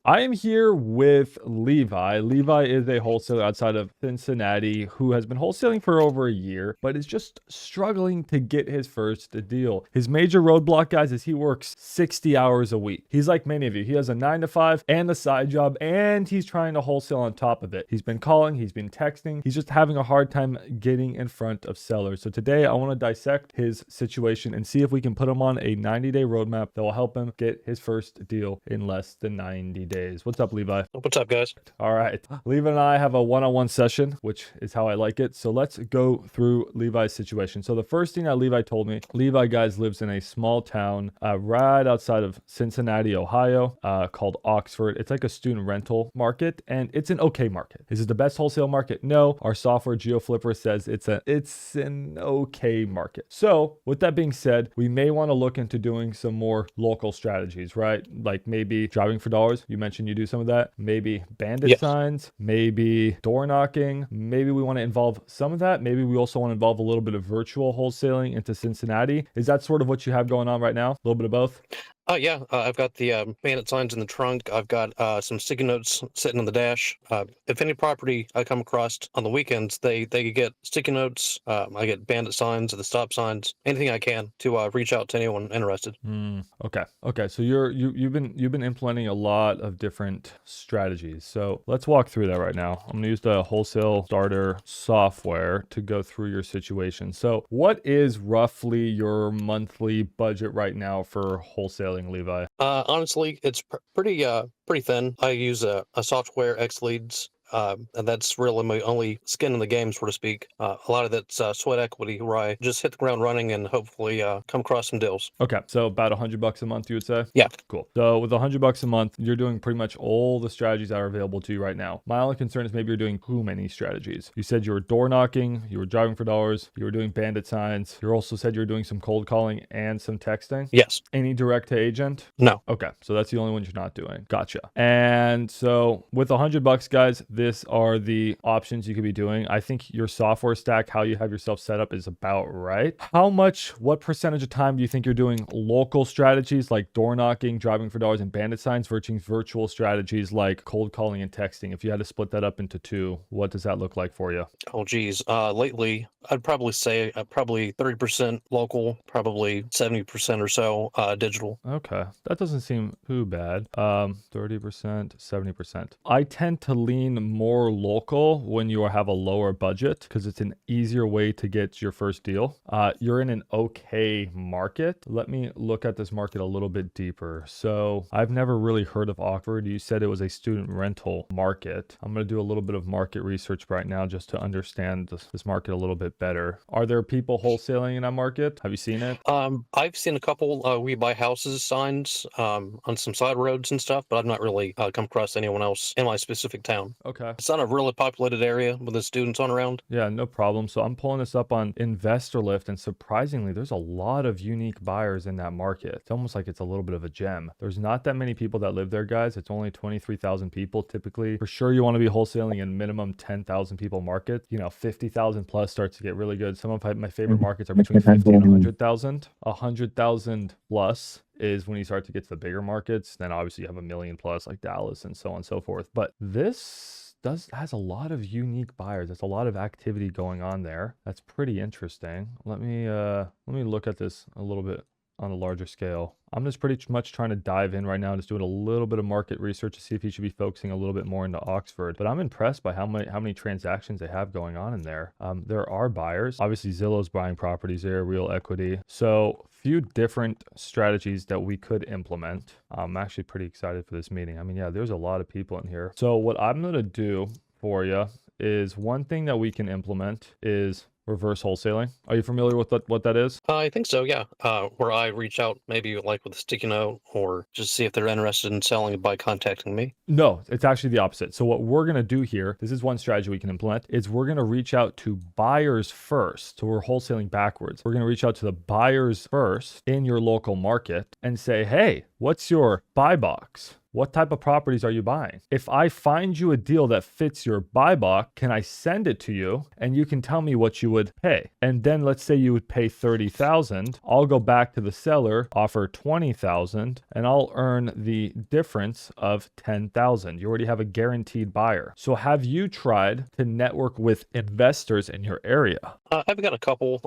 I am here with Levi. Levi is a wholesaler outside of Cincinnati who has been wholesaling for over a year, but is just struggling to get his first deal. His major roadblock, guys, is he works 60 hours a week. He's like many of you. He has a 9 to 5 and a side job, and he's trying to wholesale on top of it. He's been calling, he's been texting. He's just having a hard time getting in front of sellers. So today I want to dissect his situation and see if we can put him on a 90-day roadmap that will help him get his first deal in less than 90 days. What's up, Levi? What's up, guys? All right. Levi and I have a one-on-one session, which is how I like it. So let's go through Levi's situation. So the first thing that Levi told me, Levi, guys, lives in a small town right outside of Cincinnati, Ohio, called Oxford. It's like a student rental market, and it's an okay market. Is it the best wholesale market? No. Our software GeoFlipper says it's an okay market. So with that being said, we may want to look into doing some more local strategies, right? Like maybe driving for dollars. You mentioned you do some of that. Maybe bandit Yes. signs, maybe door knocking. Maybe we want to involve some of that. Maybe we also want to involve a little bit of virtual wholesaling into Cincinnati. Is that sort of what you have going on right now? A little bit of both? Yeah, I've got the bandit signs in the trunk. I've got some sticky notes sitting on the dash. If any property I come across on the weekends, they get sticky notes. I get bandit signs, the stop signs, anything I can to reach out to anyone interested. Okay. So you've been implementing a lot of different strategies. So let's walk through that right now. I'm gonna use the wholesale starter software to go through your situation. So what is roughly your monthly budget right now for wholesaling, Levi? Honestly, it's pretty thin. I use a software X Leads. And that's really my only skin in the game, so to speak. A lot of that's sweat equity, where I just hit the ground running and hopefully come across some deals. Okay, so about $100 a month, you would say? Yeah. Cool. So with $100 a month, you're doing pretty much all the strategies that are available to you right now. My only concern is maybe you're doing too many strategies. You said you were door knocking, you were driving for dollars, you were doing bandit signs. You also said you were doing some cold calling and some texting. Yes. Any direct to agent? No. Okay, so that's the only one you're not doing. Gotcha. And so with $100, guys, this are the options you could be doing. I think your software stack, how you have yourself set up, is about right. What percentage of time do you think you're doing local strategies like door knocking, driving for dollars, and bandit signs versus virtual strategies like cold calling and texting? If you had to split that up into two, what does that look like for you? Oh, geez. Lately, I'd probably say probably 30% local, probably 70% or so digital. Okay, that doesn't seem too bad. 30%, 70%. I tend to lean more local when you have a lower budget because it's an easier way to get your first deal. You're in an okay market. Let me look at this market a little bit deeper. So I've never really heard of Oxford. You said it was a student rental market. I'm going to do a little bit of market research right now just to understand this market a little bit better. Are there people wholesaling in that market? Have you seen it? I've seen a couple we buy houses signs on some side roads and stuff, but I've not really come across anyone else in my specific town. Okay. It's not a really populated area with the students on around. Yeah, no problem. So I'm pulling this up on InvestorLift, and surprisingly, there's a lot of unique buyers in that market. It's almost like it's a little bit of a gem. There's not that many people that live there, guys. It's only 23,000 people typically. For sure, you want to be wholesaling in minimum 10,000 people market. 50,000 plus starts to get really good. Some of my favorite markets are between 50 and 100,000. 100,000 plus is when you start to get to the bigger markets. Then obviously you have a million plus like Dallas and so on and so forth. But this has a lot of unique buyers. There's a lot of activity going on there. That's pretty interesting. Let me look at this a little bit on a larger scale. I'm just pretty much trying to dive in right now, just doing a little bit of market research to see if you should be focusing a little bit more into Oxford. But I'm impressed by how many transactions they have going on in there. There are buyers. Obviously, Zillow's buying properties there, real equity. So few different strategies that we could implement. I'm actually pretty excited for this meeting. I mean, yeah, there's a lot of people in here. So what I'm going to do for you is one thing that we can implement is reverse wholesaling. Are you familiar with what that is? I think so, yeah. Where I reach out maybe like with a sticky note or just see if they're interested in selling by contacting me. No, it's actually the opposite. So what we're going to do here, this is one strategy we can implement, is we're going to reach out to buyers first. So we're wholesaling backwards. We're going to reach out to the buyers first in your local market and say, hey, what's your buy box? What type of properties are you buying? If I find you a deal that fits your buy box, can I send it to you and you can tell me what you would pay? And then let's say you would pay $30,000. I'll go back to the seller, offer $20,000, and I'll earn the difference of $10,000. You already have a guaranteed buyer. So have you tried to network with investors in your area? I've got a couple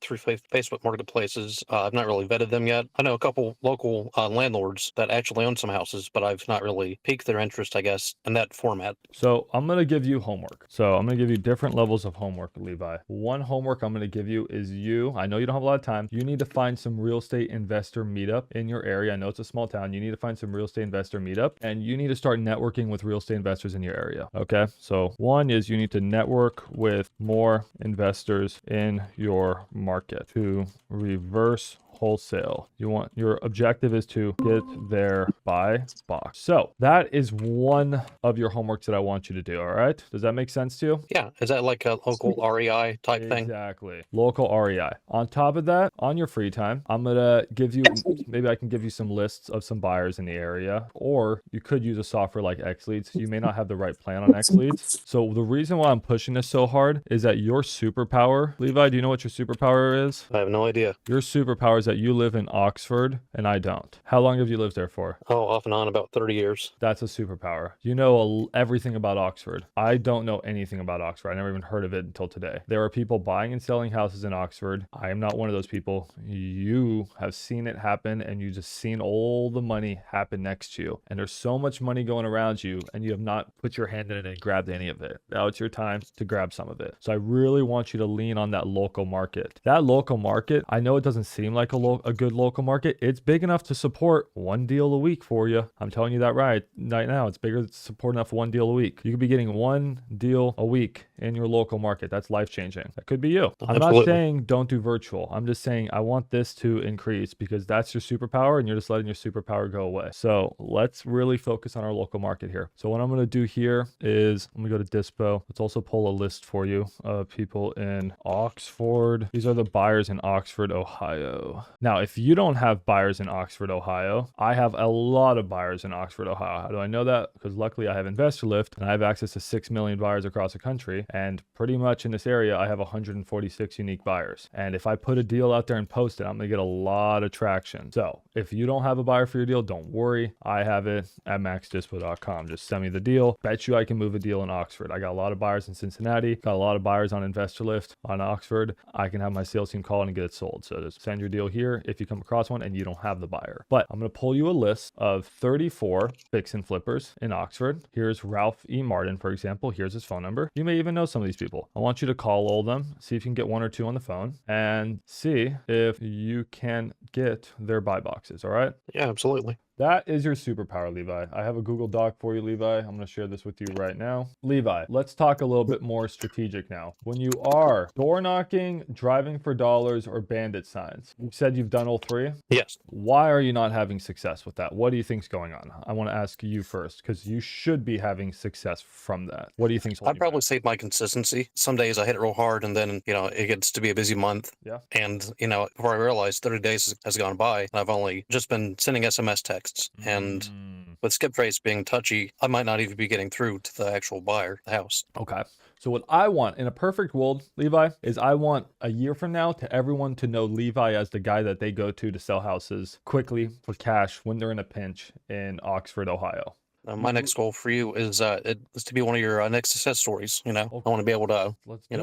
through Facebook marketplaces. I've not really vetted them yet. I know a couple local landlords that actually own some houses, but I've not really piqued their interest, I guess, in that format. So I'm going to give you homework. So I'm going to give you different levels of homework, Levi. One homework I'm going to give you is I know you don't have a lot of time. You need to find some real estate investor meetup in your area. I know it's a small town. You need to find some real estate investor meetup and you need to start networking with real estate investors in your area. Okay. So one is you need to network with more investors in your market to reverse wholesale. Your objective is to get their buy box. So that is one of your homeworks that I want you to do. All right. Does that make sense to you? Yeah. Is that like a local REI type thing? Exactly. Local REI. On top of that, on your free time, I'm going to give you, maybe I can give you some lists of some buyers in the area, or you could use a software like XLeads. You may not have the right plan on XLeads. So the reason why I'm pushing this so hard is that your superpower, Levi, do you know what your superpower is? I have no idea. Your superpower is that you live in Oxford and I don't. How long have you lived there for? Oh, off and on about 30 years. That's a superpower. You know everything about Oxford. I don't know anything about Oxford. I never even heard of it until today. There are people buying and selling houses in Oxford. I am not one of those people. You have seen it happen and you just seen all the money happen next to you. And there's so much money going around you and you have not put your hand in it and grabbed any of it. Now it's your time to grab some of it. So I really want you to lean on that local market. That local market, I know it doesn't seem like a good local market. It's big enough to support one deal a week for you. I'm telling you that right now. It's bigger to support enough one deal a week. You could be getting one deal a week in your local market. That's life changing. That could be you. I'm not saying don't do virtual. I'm just saying I want this to increase because that's your superpower and you're just letting your superpower go away. So let's really focus on our local market here. So what I'm going to do here is I'm going to go to Dispo. Let's also pull a list for you of people in Oxford. These are the buyers in Oxford, Ohio. Now, if you don't have buyers in Oxford, Ohio, I have a lot of buyers in Oxford, Ohio. How do I know that? Because luckily I have InvestorLift and I have access to 6 million buyers across the country. And pretty much in this area, I have 146 unique buyers. And if I put a deal out there and post it, I'm going to get a lot of traction. So if you don't have a buyer for your deal, don't worry. I have it at maxdispo.com. Just send me the deal. Bet you I can move a deal in Oxford. I got a lot of buyers in Cincinnati, got a lot of buyers on InvestorLift on Oxford. I can have my sales team call and get it sold. So just send your deal here if you come across one and you don't have the buyer. But I'm going to pull you a list of 34 fix and flippers in Oxford. Here's Ralph E. Martin, for example. Here's his phone number. You may even know some of these people. I want you to call all of them, see if you can get one or two on the phone and see if you can get their buy boxes. All right. Yeah, absolutely. That is your superpower, Levi. I have a Google Doc for you, Levi. I'm going to share this with you right now. Levi, let's talk a little bit more strategic now. When you are door knocking, driving for dollars, or bandit signs, you said you've done all three? Yes. Why are you not having success with that? What do you think's going on? I want to ask you first because you should be having success from that. What do you think's holding I'd probably say my consistency. Some days I hit it real hard and then, it gets to be a busy month. Yeah. And, before I realize 30 days has gone by and I've only just been sending SMS texts. And with skip trace being touchy, I might not even be getting through to the actual buyer, the house. Okay. So what I want in a perfect world, Levi, is I want a year from now to everyone to know Levi as the guy that they go to sell houses quickly for cash when they're in a pinch in Oxford, Ohio. My next goal for you is to be one of your next success stories. I want to be able to,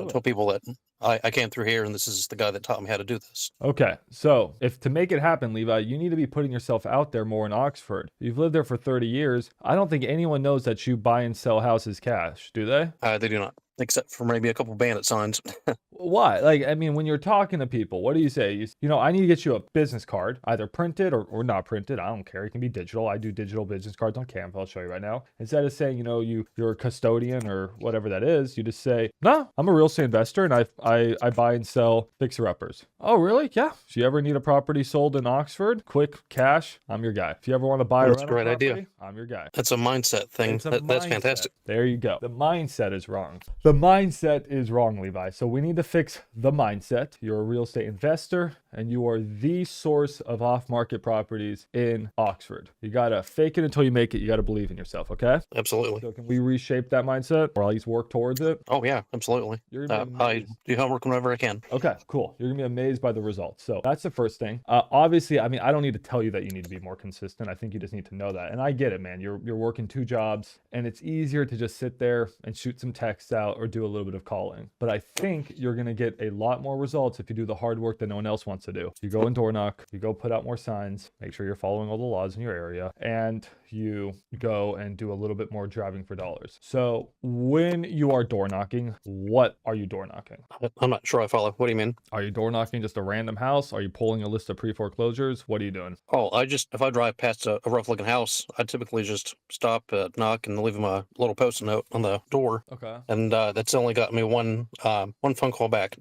tell people that I came through here and this is the guy that taught me how to do this. Okay. So to make it happen, Levi, you need to be putting yourself out there more in Oxford. You've lived there for 30 years. I don't think anyone knows that you buy and sell houses cash, do they? They do not. Except for maybe a couple bandit signs. Why? When you're talking to people, what do you say? I need to get you a business card, either printed or not printed. I don't care. It can be digital. I do digital business cards on Canva. I'll show you right now. Instead of saying, you're a custodian or whatever that is, you just say, no, I'm a real estate investor and I buy and sell fixer-uppers. Oh, really? Yeah. If you ever need a property sold in Oxford, quick cash, I'm your guy. If you ever want to buy that's a great idea. I'm your guy. That's a mindset thing. That's fantastic. There you go. The mindset is wrong. The mindset is wrong, Levi. So we need to fix the mindset. You're a real estate investor and you are the source of off-market properties in Oxford. You got to fake it until you make it. You got to believe in yourself, okay? Absolutely. So can we reshape that mindset or at least work towards it? Oh yeah, absolutely. You're gonna be I amazed. do homework whenever I can. Okay, cool. You're gonna be amazed by the results. So that's the first thing. Obviously, I mean, I don't need to tell you that you need to be more consistent. I think you just need to know that. And I get it, man. You're working 2 jobs, and it's easier to just sit there and shoot some texts out or do a little bit of calling. But I think you're gonna get a lot more results if you do the hard work that no one else wants to do. You go and door knock. You go put out more signs. Make sure you're following all the laws in your area, and you go and do a little bit more driving for dollars. So when you are door knocking, what are you door knocking? I'm not sure I follow. What do you mean? Are you door knocking just a random house? Are you pulling a list of pre-foreclosures? What are you doing? Oh, if I drive past a rough looking house, I typically just stop, knock, and leave them a little post-it note on the door. Okay. And that's only got me one phone call back.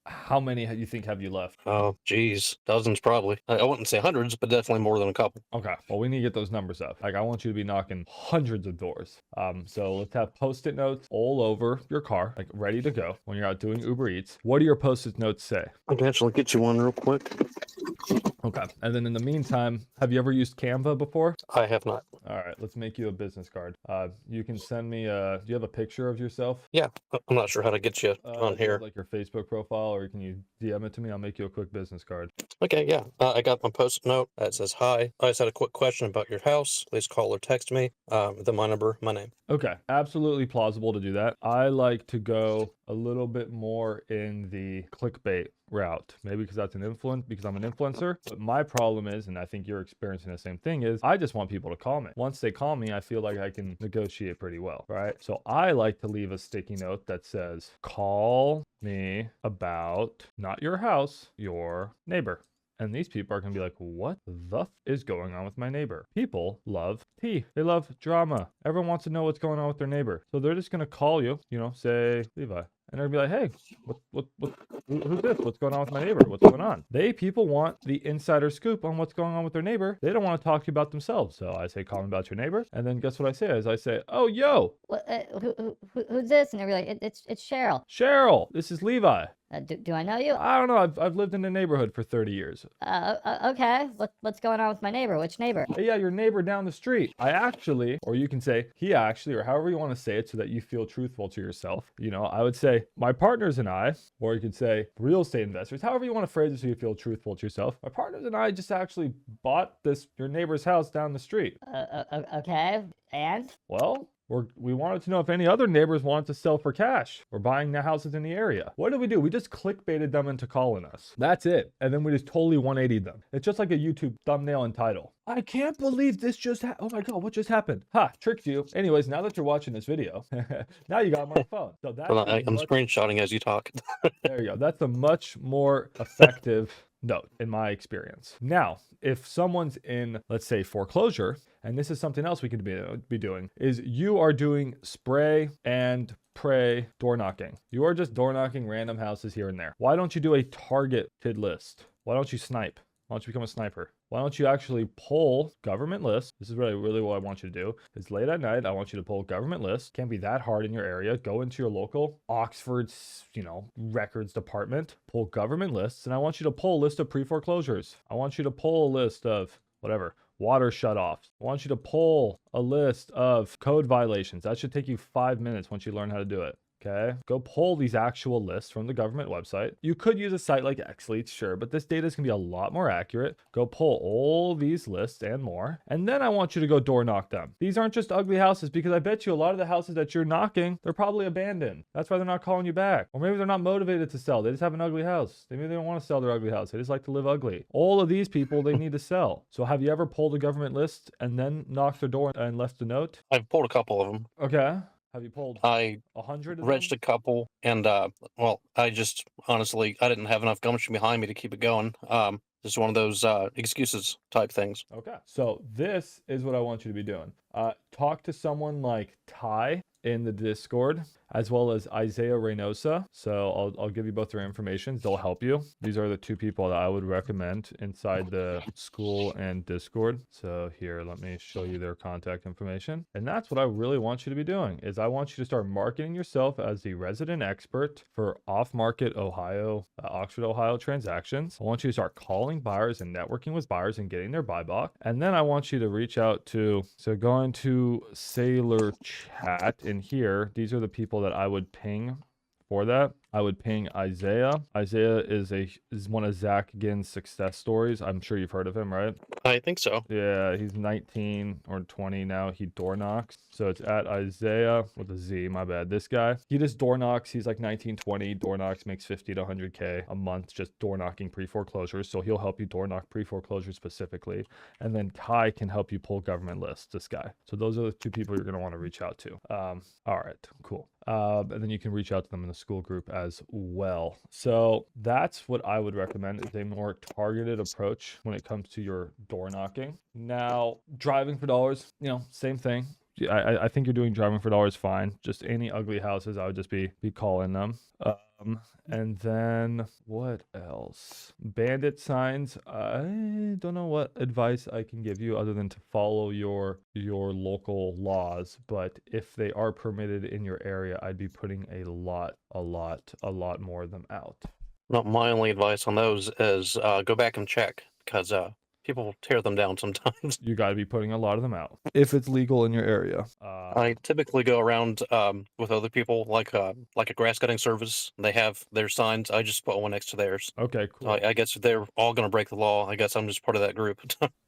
How many you think have you left? Oh, geez, dozens probably. I wouldn't say hundreds, but definitely more than a couple. Okay. Well, we need to get those numbers up. Like, I want you to be knocking hundreds of doors. So let's have post-it notes all over your car, like ready to go when you're out doing Uber Eats. What do your post-it notes say? I can actually get you one real quick. Okay. And then in the meantime, have you ever used Canva before? I have not. All right. Let's make you a business card. You can send me do you have a picture of yourself? Yeah, I'm not sure how to get you on Do you here. have, like, your Facebook profile, or can you DM it to me? I'll make you a quick business card. Okay, yeah. I got my post-it note that says, "Hi, I just had a quick question about your house. Please call or text me. Then my number, my name." Okay, absolutely plausible to do that. I like to go a little bit more in the clickbait route, maybe because I'm an influencer. But my problem is, and I think you're experiencing the same thing, is I just want people to call me. Once they call me, I feel like I can negotiate pretty well, right? So I like to leave a sticky note that says, "Call me about not your house, your neighbor." And these people are going to be like, what the is going on with my neighbor? People love tea. They love drama. Everyone wants to know what's going on with their neighbor. So they're just going to call you, say Levi. And they're going to be like, hey, who's this? What's going on with my neighbor? What's going on? People want the insider scoop on what's going on with their neighbor. They don't want to talk to you about themselves. So I say, call me about your neighbor. And then guess what I say? I say, oh, yo. Who's this? And they're like, it's Cheryl. Cheryl, this is Levi. Do I know you? I don't know. I've lived in the neighborhood for 30 years. Okay. What's going on with my neighbor? Which neighbor? Yeah, your neighbor down the street. I actually, or you can say he actually, or however you want to say it so that you feel truthful to yourself. I would say my partners and I, or you could say real estate investors, however you want to phrase it so you feel truthful to yourself. My partners and I just actually bought your neighbor's house down the street. Okay. And? Well, we wanted to know if any other neighbors wanted to sell for cash or buying the houses in the area. What did we do? We just clickbaited them into calling us. That's it. And then we just totally 180'd them. It's just like a YouTube thumbnail and title. I can't believe this just oh my God, what just happened? Ha, tricked you. Anyways, now that you're watching this video, now you got my phone. So that's I'm screenshotting as you talk. There you go. That's a much more effective note in my experience. Now, if someone's in, let's say, foreclosure, and this is something else we could be doing, is you are doing spray and pray door knocking. You are just door knocking random houses here and there. Why don't you do a targeted list? Why don't you snipe? Why don't you become a sniper? Why don't you actually pull government lists? This is really what I want you to do. Is late at night, I want you to pull government lists. Can't be that hard in your area. Go into your local Oxford's, records department, pull government lists, and I want you to pull a list of pre-foreclosures. I want you to pull a list of whatever, water shutoffs. I want you to pull a list of code violations. That should take you 5 minutes once you learn how to do it. Okay, go pull these actual lists from the government website. You could use a site like XLeets, sure, but this data is going to be a lot more accurate. Go pull all these lists and more. And then I want you to go door knock them. These aren't just ugly houses, because I bet you a lot of the houses that you're knocking, they're probably abandoned. That's why they're not calling you back. Or maybe they're not motivated to sell. They just have an ugly house. Maybe they don't want to sell their ugly house. They just like to live ugly. All of these people, they need to sell. So have you ever pulled a government list and then knocked their door and left a note? I've pulled a couple of them. Okay. Have you pulled I 100 of reached them? a couple, and I just honestly I didn't have enough gumption behind me to keep it going. Just one of those excuses type things. Okay. So this is what I want you to be doing. Talk to someone like Ty in the Discord, as well as Isaiah Reynosa. So I'll give you both their information. They'll help you. These are the two people that I would recommend inside the school and Discord. So here, let me show you their contact information. And that's what I really want you to be doing, is I want you to start marketing yourself as the resident expert for off-market Ohio, Oxford, Ohio transactions. I want you to start calling buyers and networking with buyers and getting their buy block. And then I want you to reach out to, so going to Sailor Chat in here, these are the people that I would ping for that. I would ping Isaiah. Isaiah is one of Zach Ginn's success stories. I'm sure you've heard of him, right? I think so. Yeah, he's 19 or 20 now. He door knocks. So it's at Isaiah with a Z, my bad. This guy, he just door knocks. He's like 19, 20. Door knocks, makes 50 to 100K a month just door knocking pre-foreclosures. So he'll help you door knock pre-foreclosures specifically. And then Kai can help you pull government lists, this guy. So those are the two people you're going to want to reach out to. All right, cool. And then you can reach out to them in the school group as well. So that's what I would recommend, is a more targeted approach when it comes to your door knocking. Now, driving for dollars, same thing. I think you're doing driving for dollars fine. Just any ugly houses, I would just be calling them. And then what else? Bandit signs. I don't know what advice I can give you other than to follow your local laws. But if they are permitted in your area, I'd be putting a lot more of them out. No, my only advice on those is go back and check, because people tear them down sometimes. You got to be putting a lot of them out if it's legal in your area. I typically go around with other people, like a grass cutting service. They have their signs. I just put one next to theirs. Okay, cool. I guess if they're all going to break the law, I guess I'm just part of that group.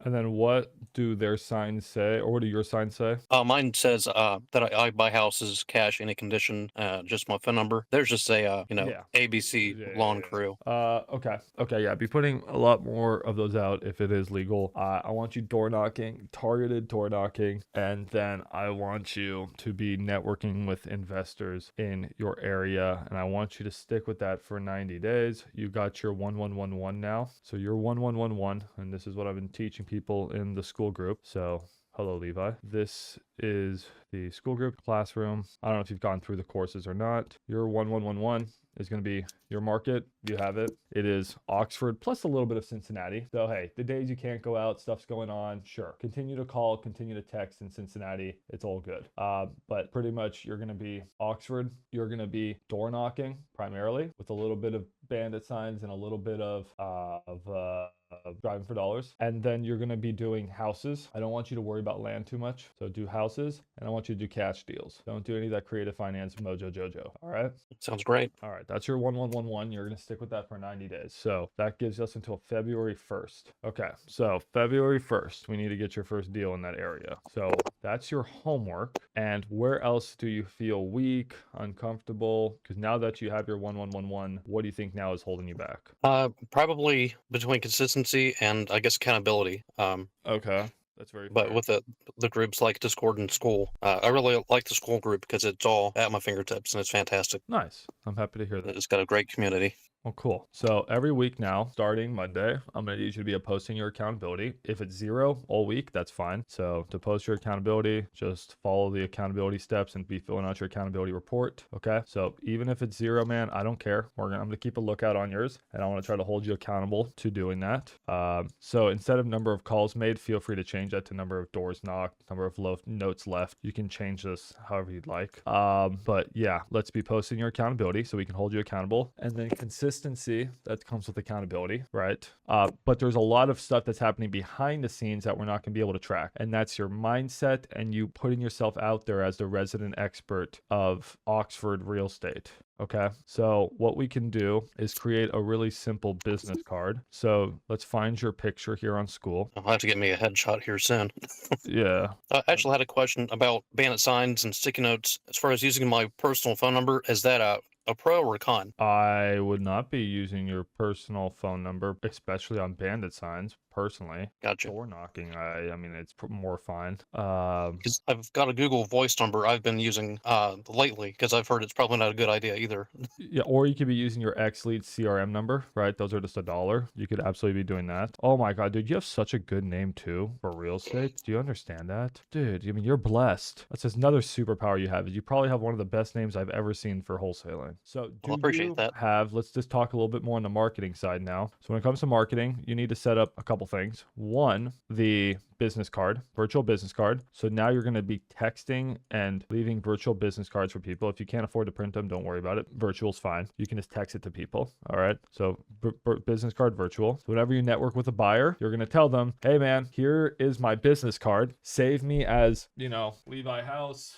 And then what do their signs say, or what do your signs say? Mine says that I buy houses, cash, any condition, just my phone number. There's just a ABC lawn crew. Okay, yeah. Be putting a lot more of those out if it is legal. I want you door knocking, targeted door knocking, and then I want you to be networking with investors in your area, and I want you to stick with that for 90 days. You got your 1111 now, so you're 1111, and this is what I've been teaching people in the school group. So hello, Levi. This is the school group classroom. I don't know if you've gone through the courses or not. Your 1111 is going to be your market. You have it. It is Oxford plus a little bit of Cincinnati. So, hey, the days you can't go out, stuff's going on, sure. Continue to call, continue to text in Cincinnati. It's all good. But pretty much you're going to be Oxford. You're going to be door knocking primarily with a little bit of bandit signs and a little bit of driving for dollars. And then you're going to be doing houses. I don't want you to worry about land too much. So do houses, and I want you to do cash deals. Don't do any of that creative finance mojo jojo. All right. Sounds great. All right. That's your 1111. You're going to stick with that for 90 days. So that gives us until February 1st. Okay. So February 1st, we need to get your first deal in that area. So that's your homework. And where else do you feel weak, uncomfortable? Because now that you have your 1111, what do you think now is holding you back? Probably between consistency and I guess accountability. Okay. That's very But fair. with the groups like Discord and school, I really like the school group because it's all at my fingertips and it's fantastic. Nice. I'm happy to hear that. It's got a great community. Well, cool. So every week now, starting Monday, I'm going to need you to be posting your accountability. If it's 0 all week, that's fine. So to post your accountability, just follow the accountability steps and be filling out your accountability report. Okay. So even if it's 0, man, I don't care. I'm going to keep a lookout on yours, and I want to try to hold you accountable to doing that. So instead of number of calls made, feel free to change that to number of doors knocked, number of notes left. You can change this however you'd like. But yeah, let's be posting your accountability so we can hold you accountable. And then consistency, that comes with accountability, right? But there's a lot of stuff that's happening behind the scenes that we're not going to be able to track. And that's your mindset and you putting yourself out there as the resident expert of Oxford real estate. Okay, so what we can do is create a really simple business card. So let's find your picture here on school. I'll have to get me a headshot here soon. Yeah. I actually had a question about bandit signs and sticky notes. As far as using my personal phone number, is that a pro or a con? I would not be using your personal phone number, especially on bandit signs, personally. Gotcha. Door knocking, I mean, it's more fine. Because I've got a Google Voice number I've been using lately because I've heard it's probably not a good idea either. Yeah, or you could be using your XLead CRM number, right? Those are just $1. You could absolutely be doing that. Oh my God, dude, you have such a good name too for real estate. Do you understand that? Dude, I mean, you're blessed. That's just another superpower you have is you probably have one of the best names I've ever seen for wholesaling. So Well, I do appreciate you that. have, let's just talk a little bit more on the marketing side now. So when it comes to marketing, you need to set up a couple things. One, the business card, virtual business card. So now you're going to be texting and leaving virtual business cards for people. If you can't afford to print them, don't worry about it. Virtual's fine. You can just text it to people. All right. So business card virtual. So whenever you network with a buyer, you're going to tell them, hey man, here is my business card. Save me as, Levi House,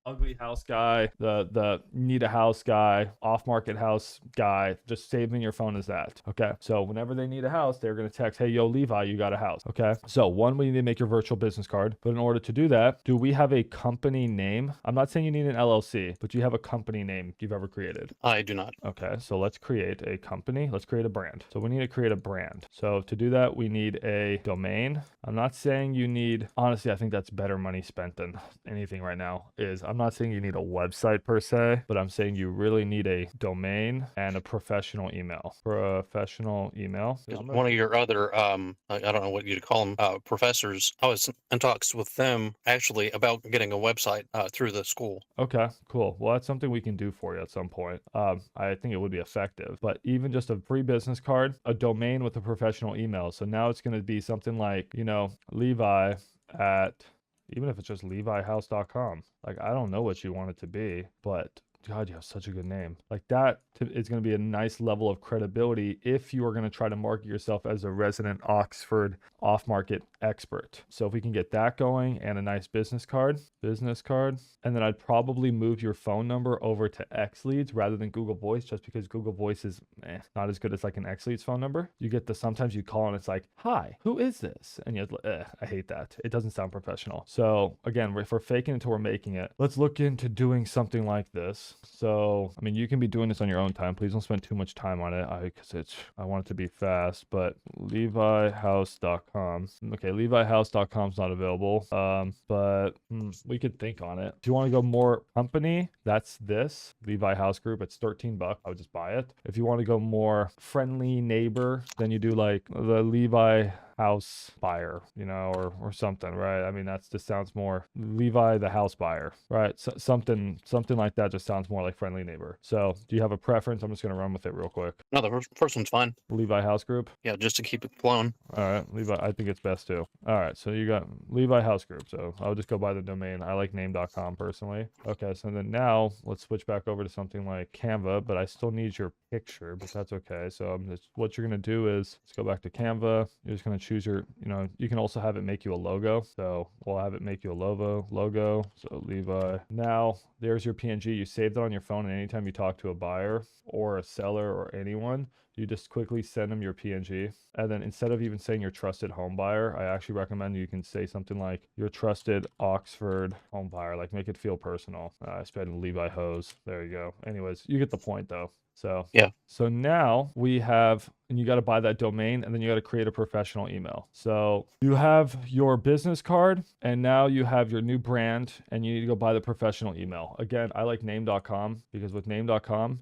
ugly house guy, the need a house guy, off market house guy. Just save me in your phone as that. Okay. So whenever they need a house, they're going to text, hey, yo, Levi, you got a house. Okay. So one, we need to make your virtual business card. But in order to do that, do we have a company name? I'm not saying you need an LLC, but do you have a company name you've ever created? I do not. Okay, so let's create a company. Let's create a brand. So we need to create a brand. So to do that, we need a domain. I'm not saying you need, honestly, I think that's better money spent than anything right now I'm not saying you need a website per se, but I'm saying you really need a domain and a professional email. Professional email. 'Cause one of your other, I don't know what you'd call them, professors, I was in talks with them actually about getting a website through the school. Okay, cool. Well, that's something we can do for you at some point. I think it would be effective, but even just a free business card, a domain with a professional email. So now it's going to be something like, Levi at, even if it's just levihouse.com. Like, I don't know what you want it to be, but God, you have such a good name. Like that is going to be a nice level of credibility if you are going to try to market yourself as a resident Oxford off-market expert. So if we can get that going and a nice business card, and then I'd probably move your phone number over to XLeads rather than Google Voice, just because Google Voice is not as good as like an XLeads phone number. You get sometimes you call and it's like, hi, who is this? And you're like, I hate that. It doesn't sound professional. So again, if we're faking it until we're making it, let's look into doing something like this. So, I mean, you can be doing this on your own time. Please don't spend too much time on it because I want it to be fast, but levihouse.com. Okay, levihouse.com is not available. But we could think on it. If you want to go more company, that's this Levi House Group. It's $13. I would just buy it. If you want to go more friendly neighbor, then you do like the Levi house buyer, or something, right? I mean, that's just sounds more Levi the house buyer, right? So, something like that just sounds more like friendly neighbor. So do you have a preference? I'm just going to run with it real quick. No, the first one's fine. Levi House Group. Yeah, just to keep it flowing. All right, Levi, I think it's best too. All right, so you got Levi House Group. So I'll just go by the domain. I like name.com personally. Okay, so then now let's switch back over to something like Canva, but I still need your picture, but that's okay. So what you're going to do is let's go back to Canva. You're just going to choose your, you can also have it make you a logo. So we'll have it make you a logo. So Levi. Now there's your PNG. You saved it on your phone, and anytime you talk to a buyer or a seller or anyone, you just quickly send them your PNG. And then instead of even saying your trusted home buyer, I actually recommend you can say something like your trusted Oxford home buyer, like make it feel personal. I spelled Levi Hose. There you go. Anyways, you get the point though. So yeah. So now we have, and you got to buy that domain, and then you got to create a professional email. So you have your business card, and now you have your new brand, and you need to go buy the professional email. Again, I like name.com because with name.com,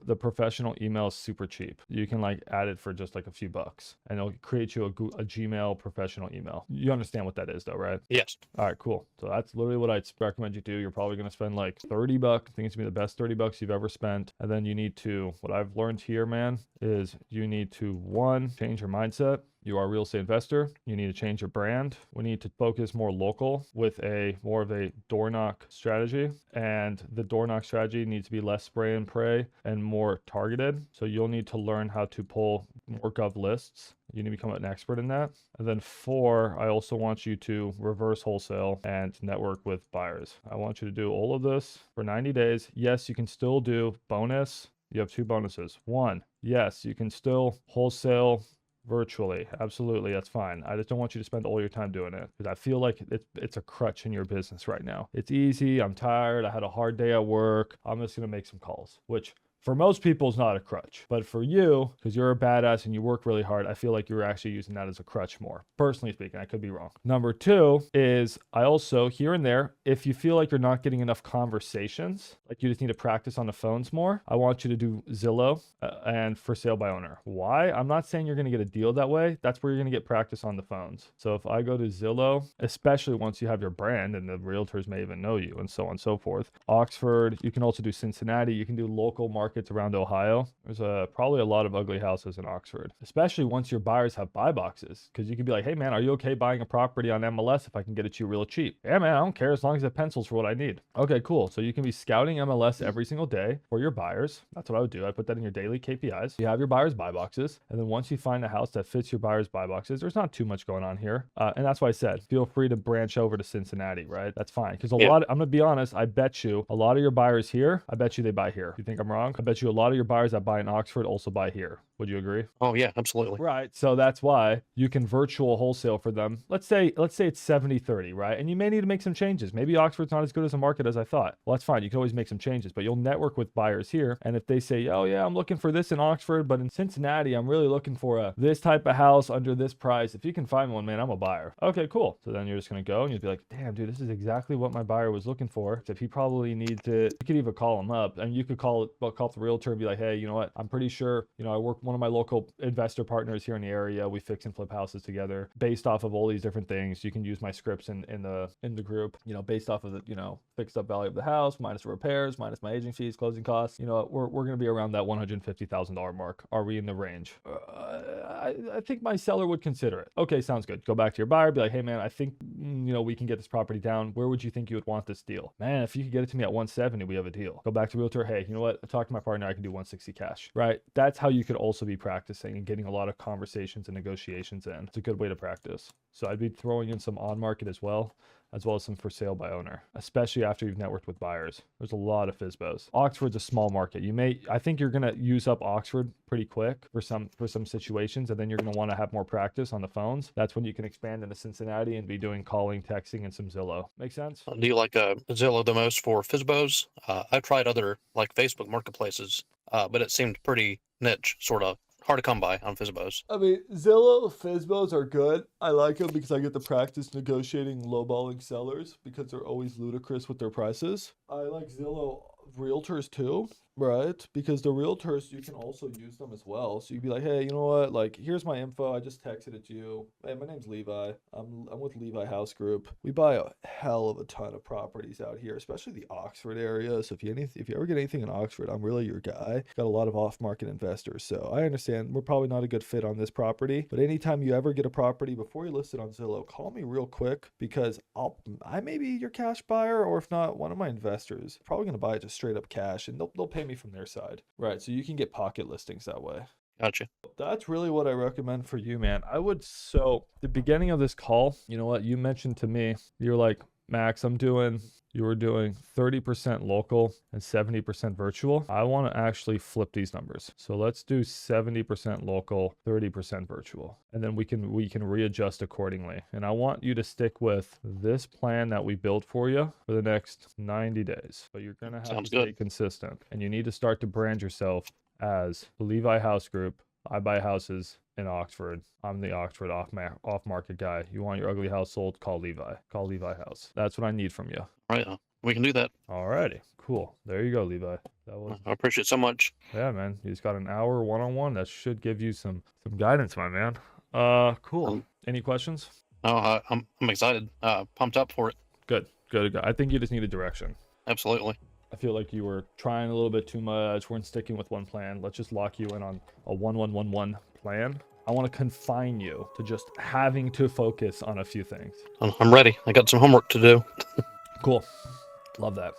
the professional email is super cheap. You can like add it for just like a few bucks, and it'll create you a Gmail professional email. You understand what that is though, right? Yes. All right, cool. So that's literally what I'd recommend you do. You're probably going to spend like $30. I think it's going to be the best $30 you've ever spent. And then you need to, what I've learned here, man, is you need to, one, change your mindset. You are a real estate investor. You need to change your brand. We need to focus more local with more of a door knock strategy. And the door knock strategy needs to be less spray and pray and more targeted. So you'll need to learn how to pull more gov lists. You need to become an expert in that. And then 4, I also want you to reverse wholesale and network with buyers. I want you to do all of this for 90 days. Yes, you can still do bonus. You have 2 bonuses. 1, yes, you can still wholesale virtually. Absolutely. That's fine. I just don't want you to spend all your time doing it because I feel like it's a crutch in your business right now. It's easy. I'm tired. I had a hard day at work. I'm just going to make some calls, which For most people, it's not a crutch. But for you, because you're a badass and you work really hard, I feel like you're actually using that as a crutch more. Personally speaking, I could be wrong. Number two is I also, here and there, if you feel like you're not getting enough conversations, like you just need to practice on the phones more, I want you to do Zillow and for sale by owner. Why? I'm not saying you're going to get a deal that way. That's where you're going to get practice on the phones. So if I go to Zillow, especially once you have your brand and the realtors may even know you and so on and so forth. Oxford, you can also do Cincinnati. You can do local markets around Ohio. There's probably a lot of ugly houses in Oxford, especially once your buyers have buy boxes. Because you could be like, hey man, are you okay buying a property on MLS if I can get it to you real cheap? Yeah man, I don't care as long as it pencils for what I need. Okay, cool. So you can be scouting MLS every single day for your buyers. That's what I would do. I put that in your daily KPIs. You have your buyers buy boxes. And then once you find a house that fits your buyers buy boxes, there's not too much going on here. And that's why I said, feel free to branch over to Cincinnati, right? That's fine. Because Yeah. I'm going to be honest, I bet you a lot of your buyers here, I bet you they buy here. You think I'm wrong? I bet you a lot of your buyers that buy in Oxford also buy here. Would you agree? Oh yeah, absolutely. Right. So that's why you can virtual wholesale for them. Let's say it's 70-30, right? And you may need to make some changes. Maybe Oxford's not as good as a market as I thought. Well, that's fine. You can always make some changes, but you'll network with buyers here. And if they say, oh yeah, I'm looking for this in Oxford, but in Cincinnati, I'm really looking for this type of house under this price. If you can find one, man, I'm a buyer. Okay, cool. So then you're just going to go and you'll be like, damn, dude, this is exactly what my buyer was looking for. Except he probably needs to, you could even call him up and you could call up the realtor and be like, hey, you know what? I'm pretty sure, I work one of my local investor partners here in the area. We fix and flip houses together based off of all these different things. You can use my scripts in the group, based off of the, fixed up value of the house, minus the repairs, minus my aging fees, closing costs. We're going to be around that $150,000 mark. Are we in the range? I think my seller would consider it. Okay, sounds good. Go back to your buyer, be like, hey man, I think, we can get this property down. Where would you think you would want this deal? Man, if you could get it to me at 170, we have a deal. Go back to realtor. Hey, you know what? I talked to my partner. I can do 160 cash, right? That's how you could also be practicing and getting a lot of conversations and negotiations in. It's a good way to practice. So I'd be throwing in some on market as well as some for sale by owner, especially after you've networked with buyers. There's a lot of FSBOs. Oxford's a small market. I think you're gonna use up Oxford pretty quick for some situations, and then you're gonna want to have more practice on the phones. That's when you can expand into Cincinnati and be doing calling, texting, and some Zillow. Make sense? Do you like Zillow the most for FSBOs? I've tried other like Facebook marketplaces, but it seemed pretty niche, sort of hard to come by on FSBOs. I mean, Zillow FSBOs are good. I like them because I get to practice negotiating lowballing sellers because they're always ludicrous with their prices. I like Zillow realtors too, right? Because the realtors, you can also use them as well. So you'd be like, hey, you know what? Like, here's my info. I just texted it to you. Hey, my name's Levi. I'm with Levi House Group. We buy a hell of a ton of properties out here, especially the Oxford area. So if you ever get anything in Oxford, I'm really your guy. Got a lot of off-market investors. So I understand we're probably not a good fit on this property, but anytime you ever get a property before you list it on Zillow, call me real quick because I may be your cash buyer, or if not, one of my investors probably going to buy it just straight up cash, and they'll pay me from their side. Right. So you can get pocket listings that way. Gotcha. That's really what I recommend for you, man. So the beginning of this call, you know what? You mentioned to me, you're like, Max, you were doing 30% local and 70% virtual. I want to actually flip these numbers. So let's do 70% local, 30% virtual. And then we can readjust accordingly. And I want you to stick with this plan that we built for you for the next 90 days. But you're going to have to stay consistent. And you need to start to brand yourself as the Levi House Group. I buy houses in Oxford. I'm the Oxford off-market guy. You want your ugly house sold? Call Levi. Call Levi House. That's what I need from you. All right. We can do that. Alrighty. Cool. There you go, Levi. I appreciate it so much. Yeah, man. You just got an hour one-on-one. That should give you some guidance, my man. Cool. Any questions? No, I'm excited. Pumped up for it. Good. I think you just need a direction. Absolutely. I feel like you were trying a little bit too much. Weren't sticking with one plan. Let's just lock you in on a 1-1-1-1 plan. I want to confine you to just having to focus on a few things. I'm ready. I got some homework to do. Cool. Love that.